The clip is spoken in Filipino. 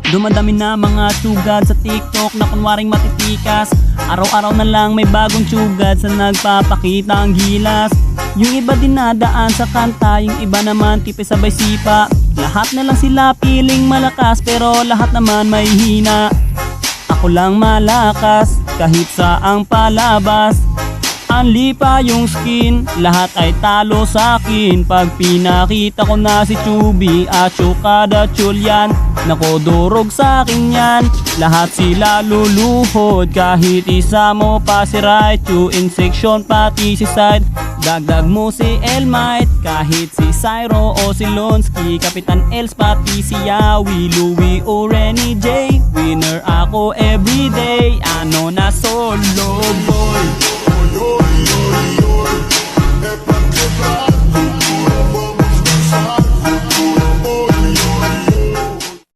Dumadami na mga tsugad sa TikTok na kunwaring matitikas. Araw-araw na lang may bagong tsugad sa nagpapakita ang gilas. Yung iba dinadaan sa kanta, yung iba naman tipis sabay sipa. Lahat na lang sila piling malakas pero lahat naman may hina. Ako lang malakas kahit saang palabas. Anli pa yung skin, lahat ay talo sa akin. Pag pinakita ko na si Chubby at Chukada Chulyan, nako durog sa akin yan. Lahat sila luluhod, kahit isa mo pa si Raichu. In section pati si Side, dagdag mo si Elmite. Kahit si Cyro o si Lonsky, Kapitan Els pati si Yawi, Louie o Renny J. Winner ako everyday, ano na solo boy.